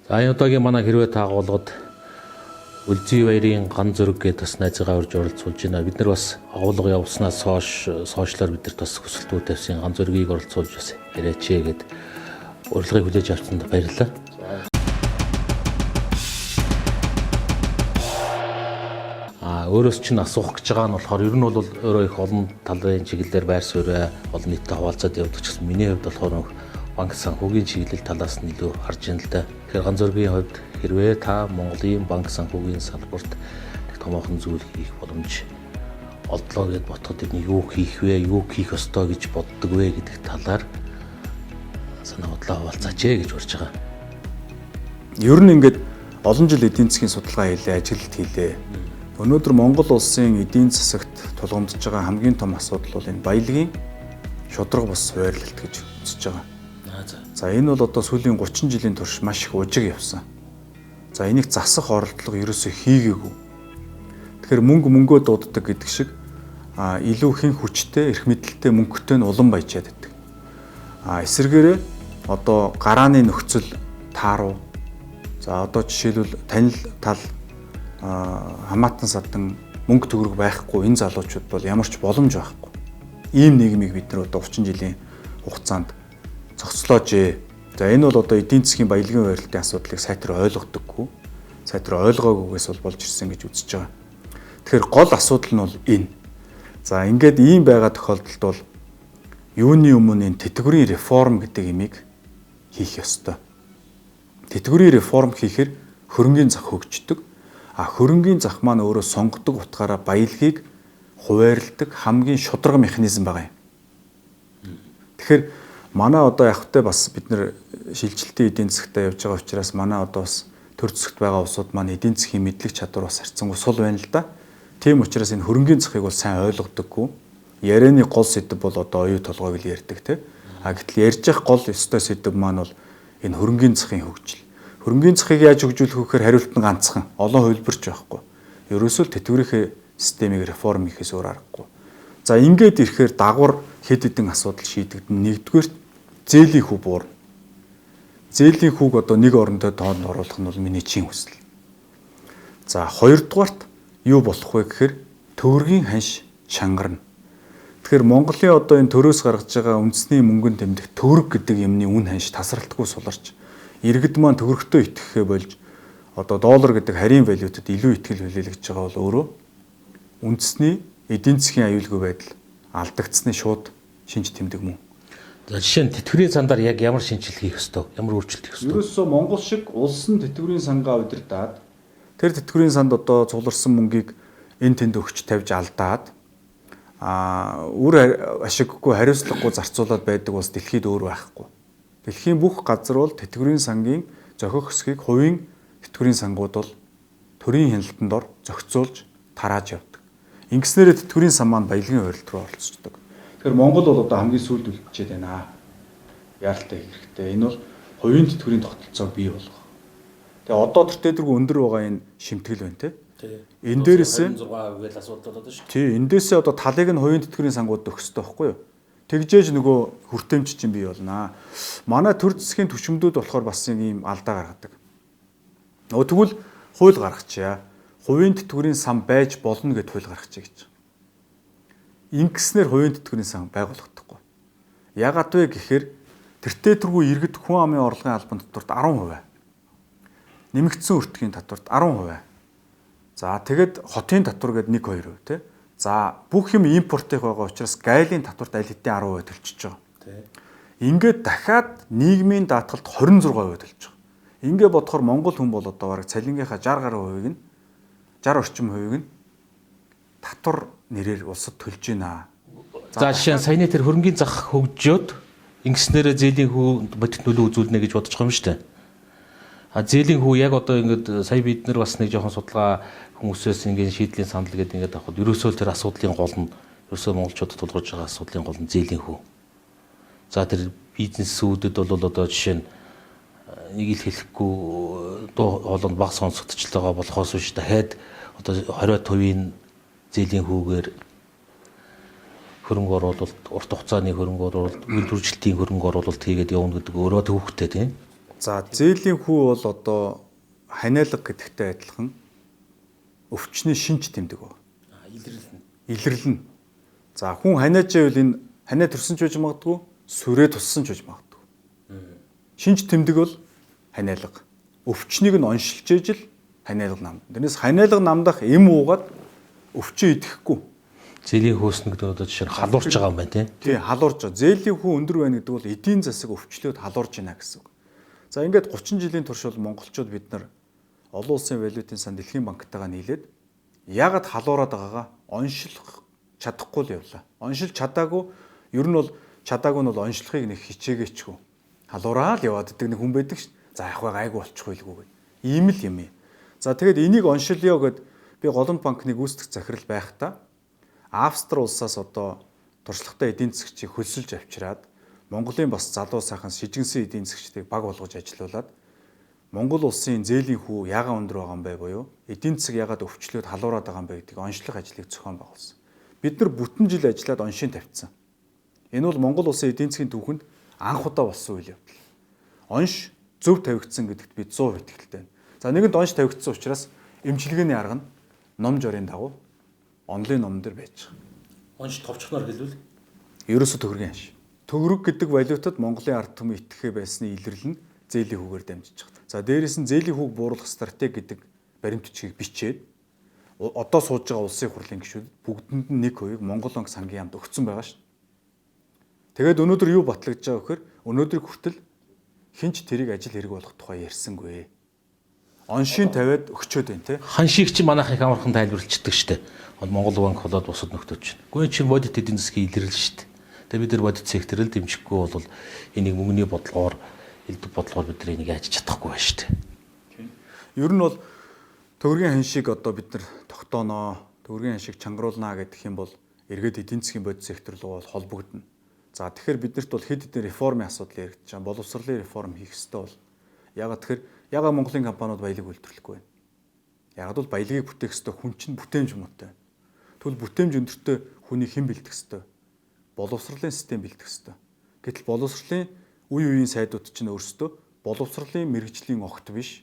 За одоогийн манай хэрвээ таагуулгад Үлзий баярын ган зөрөг гэдэг бас найзгаа урьж оролцуулж байна. Бид нар бас агуулга явуулснаас хойш сошиалар бид нар бас хүсэлтүүд тавьсан ган зөргийг оролцуулж бас яриач гээд урилгыг хүлээж авсанд баярлалаа. Өөрөөс чинь асуух гэж байгаа нь болохоор ер нь бол өөрөө их олон талын чиглэлээр байр суурь олон нийтэд хуваалцаад явдаг ч гэсэн миний хувьд болохоор банк санхүүгийн чиглэл талаас нь илүү харж байна л да. Тэгэхээр ган зөргийн хувьд хэрвээ та Монголын банк санхүүгийн салбарт томоохон зүйл хийх боломж олдлоо гэд ботход энэ юу хийх вэ, юу хийх ёстой гэж боддог вэ гэдэг талаар санаа бодлоо хуваалцаач гэж урьж байгаа. Ер нь ингээд олон жил эдийн засгийн судалгаа хийлээ, ажилт хийлээ. Өнөөдөр Монгол улсын эдийн засагт тулгамдж байгаа хамгийн том асуудал бол энэ баялагын шударга бус хуваарлалт гэж үзэж байгаа. За энэ бол одоо сүүлийн 30 жилийн турш маш их ужиг явсан. За энийг засах оролдлого ерөөсөө хийгээгүй. Тэгэхээр мөнгөө дууддаг гэдэг шиг илүү хэн хүчтэй, эрх мэдэлтэй, мөнгөтэй нь улам баяжаад байдаг. Эсвэргээрээ одоо гарааны нөхцөл тааруу. За одоо жишээлбэл танил тал хамаатан садан мөнгө төгрөг байхгүй энэ залуучууд бол ямар ч боломж байхгүй. Ийм нийгмийг бид нар одоо 30 жилийн хугацаанд зохицлоожээ. За энэ бол одоо эдийн засгийн баялагын хуваарлтын асуудлыг сайтар ойлгодоггүй, сайтар ойлгоогүйгээс бол болж ирсэн гэж үзэж байгаа. Тэгэхээр гол асуудал нь бол энэ. За ингээд ийм байгаа тохиолдолд бол юуны өмнө энэ тэтгэврийн реформ гэдэг имийг хийх ёстой. Тэтгэврийн реформ хийхээр хөрөнгийн зах хөгждөг. Хөрөнгийн зах маань өөрөө сонгодог утгаараа баялагийг хуваарлдаг хамгийн шударга механизм байгаа юм. Тэгэхээр манай одоо явахтай бас бид нэр шилжилтийн эдийн засагтаа явж байгаа учраас манай одоо бас төр засагт байгаа улсууд маань эдийн засгийн мэдлэг чадвар бас харьцангуй сул байна л да. Тийм учраас энэ хөрөнгийн захыг бол сайн ойлгодоггүй. Ярианы гол сэдэв бол одоо оюу толгойг л ярьдаг те. Гэтэл ярьж явах гол ёстой сэдэв маань бол энэ хөрөнгийн захын хөгжил. Хөрөнгийн захыг яаж хөгжүүлэх вэ гэхээр хариулт нь ганцхан, олон хувилбарч байхгүй. Ерөөсөө тэтгэврийн системийг реформ хийхээс өөр аргагүй. За ингээд ирэхээр дагвар хэд хэдэн асуудал шийдэгдэн. Нэгдүгээр зээлийн хүү буурна. Зээлийн хүүг одоо нэг орондоо тоонд оруулах нь бол миний чин хүсэл. За хоёрдугаарт юу болох вэ гэхээр төгрөгийн ханш шангарна. Тэгэхээр Монголын одоо энэ төрөөс гаргаж байгаа үндэсний мөнгөнд тэмдэх төгрөг гэдэг юмны үн ханш тасралтгүй суларч иргэд маань төгрөгтөө итгэхээ болж одоо доллар гэдэг харийн валютад илүү итгэл хүлээлгэж байгаа бол өөрөө үндэсний эдийн засгийн аюулгүй байдал алдагдсны шууд шинж тэмдэг мөн. За жишээ нь тэтгэврийн сандаар яг ямар шинжилгээ хийх ёстой, ямар өөрчлөлт хийх ёстой? Ерөөсөө Монгол шиг улс нь тэтгэврийн сангаа удирдаад тэр тэтгэврийн санд одоо цугларсан мөнгийг эн тэнд өгч тавьж алдаад үр ашиггүй хариуцлагагүй зарцуулаад байдаг улс дэлхийд өөр байхгүй. Дэлхийн бүх газар бол тэтгэврийн сангийн зохих хэсгийг хувийн тэтгэврийн сангууд бол төрийн хяналтанд ор зохицуулж тарааж явдаг. Ингэснээр тэтгэврийн сан маань баялагын хуваарлт руу оролцдог. Тэгэхээр Монгол бол одоо хамгийн сүүлд үлдчихэд байна. Яаралтай хэрэгтэй. Энэ бол хувийн тэтгэврийн тогтолцоог бий болгох. Тэгээ одоо тэртээ өндөр байгаа энэ шимтгэл байна те. Энэ дээрээсээ 26% гэж асуудал болоод шүү. Тий, эндээсээ одоо талыг нь хувийн тэтгэврийн сангууд өгөх хэрэгтэй байхгүй юу? Тэгжээж нөгөө хүртээмж чинь бий болно. Манай төр засгийн түвшмдүүд болохоор бас ийм алдаа гаргадаг. Тэгвэл хууль гаргачаа. Хувийн тэтгэврийн сан байж болно гэд хууль гаргачаа гэж. Ингэснээр хувийн тэтгэврийн сан байгуулагдахгүй. Яагаад вэ гэхээр тэртээ тэргүй иргэд хүн амын орлогын албан татварт 10%. Нэмэгдсэн өртгийн татварт 10%. За тэгэд хотын татвар гээд 1-2% тий. За бүх юм импортын байгаа учраас гайлын татварт аль хэдийн 10% төлчихөж байгаа. Ингээд дахиад нийгмийн даатгалд 26% төлж байгаа. Ингээд бодохоор Монгол хүн бол одоо бараг цалингийнхаа 60% нь 60 орчим хувийг нь татвар нэрээр улсад төлж байна. За жишээ нь саяны тэр хөрөнгийн зах хөгжөөд ингэснээр зээлийн хүү бодит нөлөө үзүүлнэ гэж бодож байгаа юм шүү дээ. Зээлийн хүү яг одоо ингээд сая бид нар бас нэг жоохон судалгаа хүмүүсээс ингээд шийдлийн санал гэдэг ингээд авахд ерөөсөө тэр асуудлын гол нь ерөөсөө монголчуудад тулгарч байгаа асуудлын гол нь зээлийн хүү. За тэр бизнесүүдэд бол одоо жишээ нь нэг ил хэлэхгүй дуу хоолойнд баг сонсогдчихл байгаа болохоос биш дахиад одоо 20% зээлийн хүүгээр хөрөнгө оруулалт, урт хугацааны хөрөнгө оруулалт, үйлдвэржилтийн хөрөнгө оруулалт хийгээд явна гэдэг өөрөө төвөгтэй тийм. За зээлийн хүү бол одоо ханиалга гэдэгтэй адилхан өвчний шинж тэмдэг байна. Илэрлэн. За хүн ханиаж байвал энэ ханиа төрсөн ч үж магадгүй, сүрээ туссан ч үж магадгүй. Шинж тэмдэг бол ханиалга. Өвчнийг нь оншилж ижил ханиалга намд. Тэрнээс ханиалга намдах эм уугаад өвчөө идэхгүй. Зээлийн хөөснөд одоо жишээ нь халуурч байгаа юм байна тийм. Тий, халуурч байгаа. Зээлийн хүү өндөр байна гэдэг бол эдийн засаг өвчлөөд халуурж байна гэсэн үг. За ингээд 30 жилийн турш бол монголчууд бид нар олон улсын валютын сан дэлхийн банктайгаа нийлээд ягаад халуураад байгаагаа оншилох чадахгүй л явлаа. Оншилж чадаагүй. Ер нь бол чадаагүй нь бол оншилохыг нэг хичээгээчгүй. Халуураа л яваад идэг нэг хүн байдаг ш. За яг гайгүй болчихгүй л гүг. Ийм л юм. За тэгээд энийг оншилё гэд би голомт банкны гүйцэтгэх захирал байхдаа Австри улсаас одоо туршлагатай эдийн засгчийг хөлсөлж авчираад Монголын бас залуу сайхан шижигнсэн эдийн засгчдыг баг болгож ажилуулад Монгол улсын зээлийн хүү яагаад өндөр байгаа юм бэ буюу эдийн засаг яагаад өвчлөөд халуураад байгаа юм бэ гэдгийг онцлох ажлыг зохион байгуулсан. Бид нар бүтэн жил ажиллаад оншийн тавьсан. Энэ бол Монгол улсын эдийн засгийн түүхэнд анх удаа болсон үйл явдал. Онш зөв тавигдсан гэдэгт бид 100% итгэлтэй байна. За нэгэнд онш тавигдсан учраас эмчилгээний арга нь ном жорийн дагуу онлайн ном дээр байж байгаа. Онш товчхоноор хэлвэл ерөөсө төгрөгийн хаш. Төгрөг гэдэг валютад Монголын ард түмэн итгэхэ байсны илэрлэл нь зээлийн хүүгээр дамжиж байгаа. За дээрээс нь зээлийн хүүг бууруулах стратеги гэдэг баримт бичгийг бичээд одоо сууж байгаа улсын хурлын гишүүд бүгдэнд нь 1% Монгол банк сангийн яамд өгсөн байгаа шүү. Тэгээд өнөөдөр юу батлагдж байгаа вэхээр өнөөдрийг хүртэл хинч тэрийг ажил хэрэг болох тухай ярьсангүй. Оншийн тавиад өгчөөд байна те. хан шиг чи манайх их амархан тайлбарлцдаг штэ. Монгол банк болоод бусад нөхдөж байна. Гүн чинь бодит эдийн засгийн илэрлэл штэ. Тэгээ бид нар бодит секторыг дэмжихгүй бол энийг мөнгөний бодлогоор элдв бодлогоор бид нар энийг яаж чадахгүй байна штэ. Ер нь бол төгрөгийн хан шиг одоо бид нар тогтооноо, төгрөгийн хан шиг чангаруулнаа гэдэг юм бол эргээд эдийн засгийн бодит сектор руу бол холбогдно. За тэгэхээр биднэрт бол хэд хэдэн реформын асуудал яригдж байгаа. Боловсролын реформ хийх ёстой бол. Ягаад тэгэхээр ягаад Монголын компаниуд баялаг үйлдвэрлэхгүй байна? Ягаад бол баялагыг бүтээх ёстой хүн чинь бүтээмж муутай. Тэгвэл бүтээмж өндөртэй хүний хэн бэлдэх ёстой? Боловсролын систем бэлдэх ёстой. Гэтэл боловсролын үе үеийн сайдууд чинь өөрсдөө боловсролын мэрэгжлийн огт биш.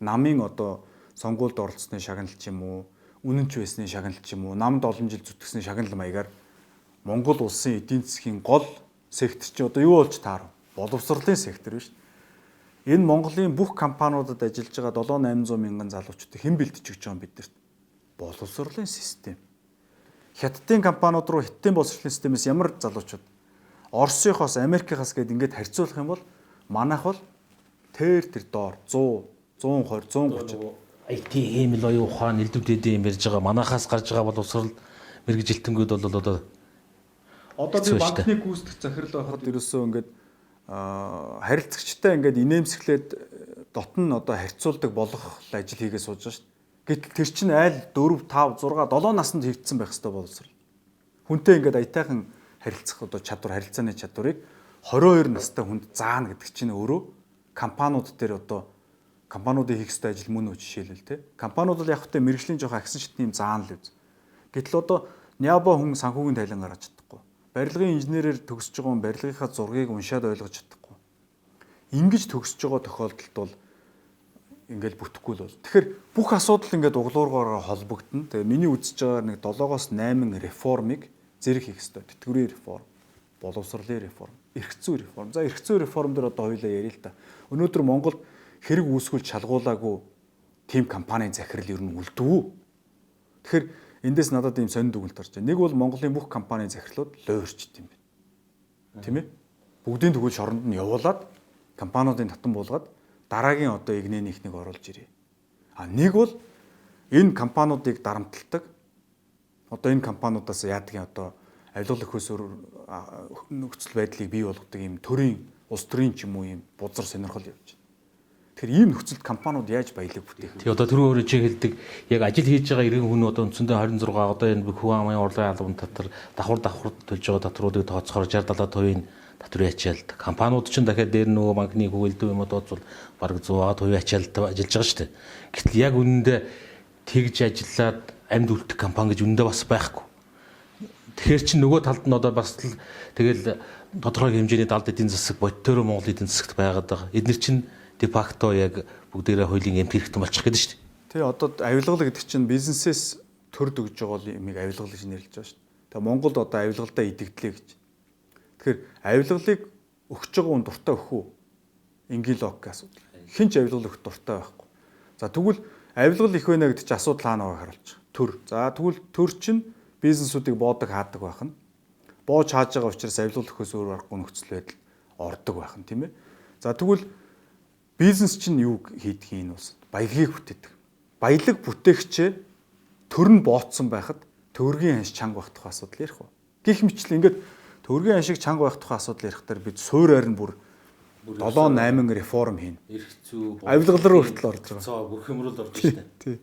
Намын одоо сонгуульд оролцсны шагналч юм уу, үнэнч байсны шагналч юм уу, намд олон жил зүтгэсний шагнал маягаар Монгол улсын эдийн засгийн гол сектор чи одоо юу болж таарав? Боловсролын сектор биш. Энэ Монголын бүх компаниудад ажиллаж байгаа 7-800 мянган залуучуудыг хэн бэлдэж өгч байгаа юм биднэрт? Боловсролын систем. Хятадын компаниуд руу хятадын боловсролын системээс ямар залуучууд? Оросынхоос, Америкийнхаас гээд ингээд харьцуулах юм бол манайх бол тэр доор 100, 120, 130 IT хэмэл оюун ухаан элдвэдэд юм ярьж байгаа манайхаас гарч байгаа боловсрол мэрэгжилтэнгүүд бол одоо би банкны гүйцэтгэх захирал байхад ерөөсөө ингээд харилцагчтай ингээд инээмсэглээд дотн одоо харьцуулдаг болох ажил хийгээ сууж байгаа шүү дээ. Гэтэл тэр чинь айл 4, 5, 6, 7 наснд хийгдсэн байх ёстой боловсрол. Хүнтэй ингээд аятайхан харилцах одоо чадвар, харилцааны чадварыг 22 настай хүнд заана гэдэг чинь өөрөө компаниуд дээр одоо компаниудын хийх ёстой ажил мөн үү жишээлбэл те. Компаниуд бол яг хөтэ мэрэгжлийн жоохон агсан шатны юм заана л үз. Гэтэл одоо нябо хүн санхүүгийн тайлан гаргаж чадахгүй. Барилгын инженерээр төгсөж байгаа хүн барилгынхаа зургийг уншаад ойлгож чадахгүй. Ингиж төгсөж байгаа тохиолдолд бол ингээл бүтэхгүй л бол. Тэгэхээр бүх асуудал ингээд углуургаараа холбогдно. Тэгээ миний үзэж байгаа нэг 7-оос 8 реформыг зэрэг хийх ёстой. Тэтгэврийн реформ, боловсролын реформ, эрх зүйн реформ. За эрх зүйн реформ дээр одоо хоёулаа ярил л та. Өнөөдөр Монголд хэрэг үүсгүүл шалгуулаагүй тим компанийн захирал ер нь үлдвүү. Тэгэхээр эндээс надад ийм сонир дүгнэлт орж байна. Нэг бол Монголын бүх компанийн захирлууд лойрчд юм байна. Тийм ээ? Бүгдийн тэгвэл шоронд нь явуулаад компаниудын татан буулгаад дараагийн одоо игнэний ихнийг оруулж ирээ. А нэг бол энэ компаниудыг дарамталдаг. Одоо энэ компаниудаас яадгийн одоо авилгал өхөөсөөр нөхцөл байдлыг бий болгодог ийм төрийн улс төрийн ч юм уу ийм бузар сонирхол явж байна. Тэгэхээр ийм нөхцөлд компаниуд яаж баялаг бүтээх вэ? тий одоо түрүү өөрөө чи хэлдэг яг ажил хийж байгаа иргэн хүн одоо үндсэндээ 26 одоо энэ Хүүхэн амын орлогын албан татвар давхар төлж байгаа татваруудыг тооцохоор 60-70% татврын ачаалт. Компаниуд ч дахиад дээр нөгөө банкны хөвөлдөв юм уу тооцвол бараг 100% ачаалт ажиллаж байгаа шүү дээ. Гэтэл яг үнэндээ тэгж ажиллаад амьд үлдэх компани гэж үнэндээ бас байхгүй. Тэгэхээр чи нөгөө талд нь одоо бас тэгэл тодорхой хэмжээний далд эдийн засаг бодтойроо Монгол эдийн засагт байгаад байгаа. Эдгээр чинь дефакто яг бүгдээрээ хуулийн эмх хэрэгтэн болчих гээд шүү дээ. Тий одоо авилгал гэдэг чинь бизнесээс төрд өгж байгаа юмыг авилгал гэж нэрлэж байгаа шүү дээ. Тэгээ Монголд одоо авилгалдаа идэгдлээ гэж. Тэгэхээр авилгалыг өгч байгаа хүн дуртай өгөх үү? Ингийн логик асуудал. Хин ч авилгал өгөх дуртай байхгүй. За тэгвэл авилгал их байна гэдэг чинь асуудал хаана байгааг харуулж байгаа. Төр. За тэгвэл төр чинь бизнесүүдийг боодог хаадаг байх нь. Боож хааж байгаа учраас авилгал өгөхөөс өөр аргагүй нөхцөл байдал ордог байх нь тийм ээ. За тэгвэл бизнес чинь юу хийдэг энэ улсад? Баялагийг бүтээдэг. Баялаг бүтээгчээ төр нь бооцсон байхад төгрөгийн ханш чанга байх тухай асуудал ярих уу? Гэх мэтлээ ингээд төгрөгийн ханшиг чанга байх тухай асуудал ярихдаар бид суурьаар нь бүр 7-8 реформ хийн. Ирэх зүй Авилгал руу хүртэл орж байгаа. цаа бүх юм руу л орж штэ. Тий.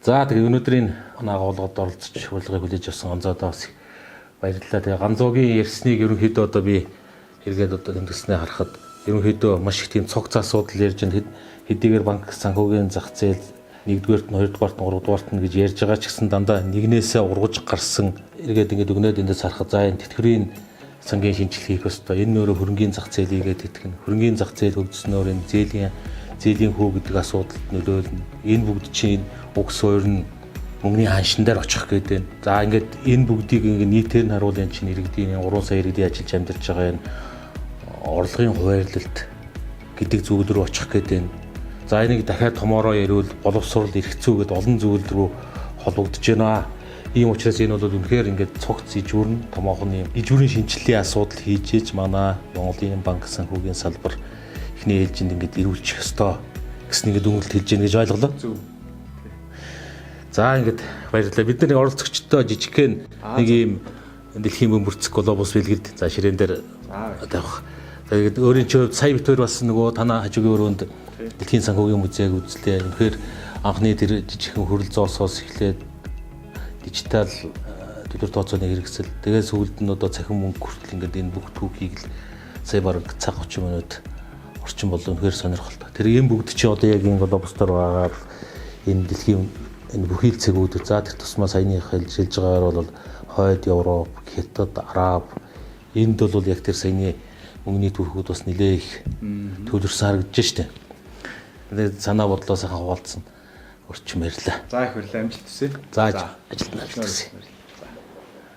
За тэгээ өнөөдрийн агуулгад оролцож урилгыг хүлээж авсан онцодоо бас баярлалаа. Тэгээ ганцоогийн ярьсныг ерөнхийдөө одоо би эргээд одоо тэмдэглэснээ харахад ерөнхийдөө маш их тийм цогц асуудал ярьж байна. Хэдийгээр банк санхүүгийн зах зээл 1-р, 2-р, 3-р нь гэж ярьж байгаа ч гэсэн дандаа нэгнээсээ ургаж гарсан эргээд ингээд өгнөд эндээс харахад за энэ тэтгэврийн сангийн шинжилгээ хийх ёстой. Энэ нөрөө хөрөнгөний зах зээлийгээ тэтгэн. Хөрөнгөний зах зээл хөгжснөөр энэ зээлийн хөө гэдэг асуудалд нөлөөлнө. Энэ бүгд чинь уг суурь нь мөнгөний ханшин дээр очих гэдэг. За ингээд энэ бүгдийг ингээд нийтээр нь харуул энэ чинь иргэдийн 3 сая иргэдийн ажиллаж амьдарч байгаа энэ орлогын хуваарлалт гэдэг зүйл рүү очих гэдэг. За энийг дахиад томоороо яриул боловсрол эрхцүү гэдэг олон зүйл рүү холбогдож байна. Ийм учраас энэ бол үнэхээр ингээд цогц ижүүрн томоохон юм ижүүрийн шинжилгээний асуудал хийж ээж манай Монголын банк санхүүгийн салбар эхний ээлжинд ингээд ирүүлчих ёстой гэсэн ингээд дүгнэлт хэлж гэнэ гэж ойлголоо. Зөв. За ингээд баярлалаа. Бид нар оролцогчдоо жижигхэн нэг ийм дэлхийн бөмбөрцөг глобус бэлгэлд за ширээн дээр тавих. Тэгээд өөрийн чинь сая битээр бас нөгөө танаа хажуугийн өрөөнд дэлхийн санхүүгийн музейг үзлээ. Үнэхээр анхны тэр жижигхэн хөрөл зоосоос эхлээд дижитал төдөр тооцооны хэрэгсэл тэгээд сүүлд нь одоо цахим мөнгө хүртэл ингээд энэ бүх түүхийг л сая бараг цаг 30 минут орчин болон үнэхээр сонирхолтой. Тэр ийм бүгд чи одоо яг энэ глобустаар байгаа энэ дэлхийн энэ бүхий л цэгүүд за тэр тусмаа саяны хэлж байгаагаар бол хойд Европ, Хятад, Араб энд бол яг тэр саяны мөнгөний төрхүүд бас нэлээ их төлөрсөн харагдаж штэ. Тэгээд санаа бодлоо сайхан хуваалцсан. Өрчмөрлөө. За их баярлалаа амжилт хүсье. За ажилтнаа амжилт хүсье.